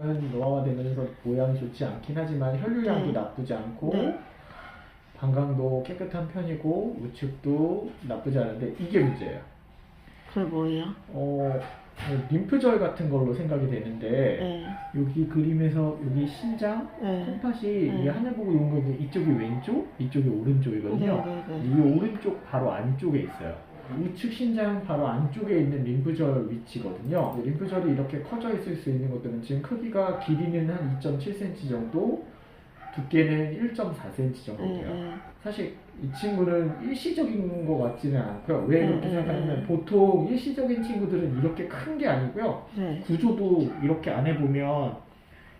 노화되면서 모양이 좋지 않긴 하지만 혈류량도 네. 나쁘지 않고 네. 방광도 깨끗한 편이고 우측도 나쁘지 않은데 이게 문제예요. 그게 뭐예요? 림프절 같은 걸로 생각이 되는데 네. 여기 그림에서 여기 신장, 네. 콩팥이 네. 이 하늘 보고 있는 거 이쪽이 왼쪽, 이쪽이 오른쪽이거든요. 네, 네, 네. 이 오른쪽 바로 안쪽에 있어요. 우측 신장 바로 안쪽에 있는 림프절 위치거든요. 림프절이 이렇게 커져 있을 수 있는 것들은 지금 크기가 길이는 한 2.7cm 정도, 두께는 1.4cm 정도 돼요. 사실 이 친구는 일시적인 것 같지는 않고요. 왜 그렇게 생각하냐면 보통 일시적인 친구들은 이렇게 큰 게 아니고요. 네. 구조도 이렇게 안에 보면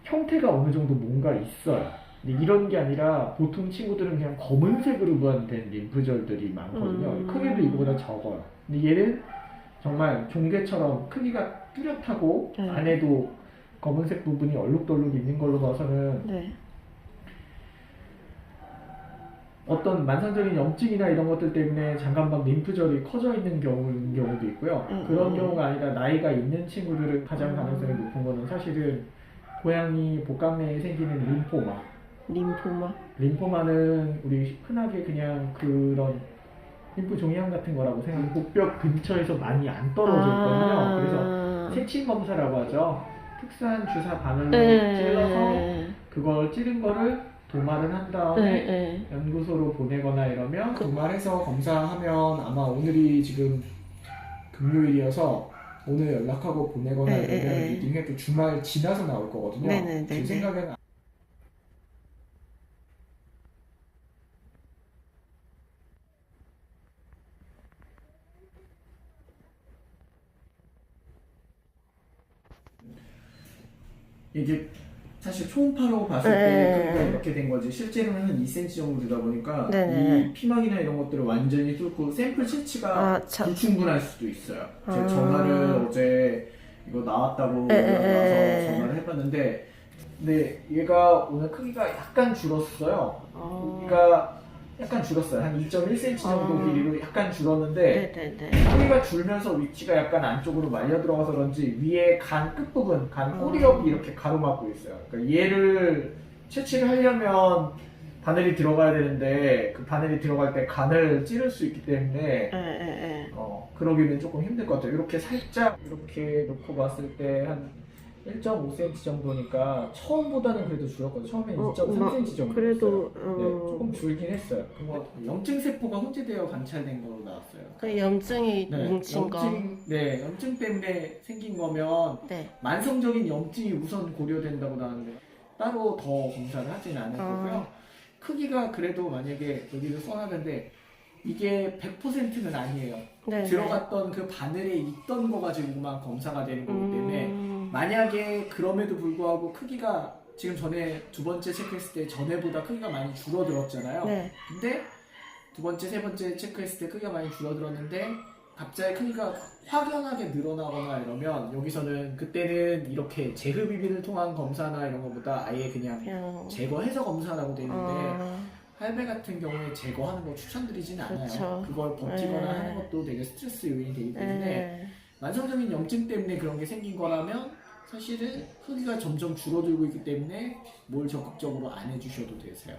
형태가 어느 정도 뭔가 있어요. 근데 이런 게 아니라 보통 친구들은 그냥 검은색으로만 된 림프절들이 많거든요. 크기도 이거보다 적어요. 근데 얘는 정말 종괴처럼 크기가 뚜렷하고 네. 안에도 검은색 부분이 얼룩덜룩 있는 걸로 봐서는 네. 어떤 만성적인 염증이나 이런 것들 때문에 장간박 림프절이 커져 있는 경우도 있고요. 그런 경우가 아니라 나이가 있는 친구들은 가장 가능성이 높은 거는 사실은 고양이 복강 내에 생기는 림포마. 림포마? 림포마는 우리 흔하게 그냥 그런 림프 종양 같은 거라고 생각해요. 복벽 근처에서 많이 안 떨어져 있거든요. 그래서 세침 검사라고 하죠. 특수한 주사 바늘로 찔러서 그걸 찌른 거를 도말을 한 다음에 연구소로 보내거나 이러면 도말해서 검사하면 아마 오늘이 지금 금요일이어서 오늘 연락하고 보내거나 이러면 리딩해도 주말 지나서 나올 거거든요. 제 생각에는 이게 사실 초음파로 봤을 때 크기가 이렇게 된 거지 실제로는 한 2cm 정도 되다 보니까 이 피막이나 이런 것들을 완전히 뚫고 샘플 채취가 불충분할 수도 있어요. 제가 전화를 어제 이거 나왔다고 연락와서 전화를 해봤는데 근데 얘가 오늘 크기가 약간 줄었어요. 크기가 약간 줄었어요. 한 2.1cm 정도 길이로 약간 줄었는데 크기가 줄면서 위치가 약간 안쪽으로 말려 들어가서 그런지 위에 간 끝부분, 간 꼬리엽이 이렇게 가로막고 있어요. 그러니까 얘를 채취를 하려면 바늘이 들어가야 되는데 그 바늘이 들어갈 때 간을 찌를 수 있기 때문에 그러기는 조금 힘들 것 같아요. 이렇게 살짝 이렇게 놓고 봤을 때 한 1.5cm 정도니까 처음보다는 그래도 줄었거든요. 처음에 2.3cm 정도. 그래도 네, 조금 줄긴 했어요. 염증 세포가 혼재되어 관찰된 걸로 나왔어요. 그 염증이 네, 뭉친 거. 염증 때문에 생긴 거면 만성적인 염증이 우선 고려된다고 나왔는데 따로 더 검사를 하진 않을 거고요. 크기가 그래도 만약에 여기를 써놨는데 이게 100%는 아니에요. 들어갔던 그 바늘에 있던 거 가지고만 검사가 되는 거기 때문에 만약에 그럼에도 불구하고 크기가 지금 전에 두 번째 체크했을 때 전에보다 크기가 많이 줄어들었잖아요. 근데 두 번째, 세 번째 체크했을 때 크기가 많이 줄어들었는데 갑자기 크기가 확연하게 늘어나거나 이러면 여기서는 그때는 이렇게 재흡입을 통한 검사나 이런 것보다 아예 그냥 제거해서 검사라고 돼 있는데 할배 같은 경우에 제거하는 거 추천드리진 않아요. 그걸 버티거나 하는 것도 되게 스트레스 요인이 되기 때문에 만성적인 염증 때문에 그런 게 생긴 거라면 사실은 크기가 점점 줄어들고 있기 때문에 뭘 적극적으로 안 해주셔도 되세요.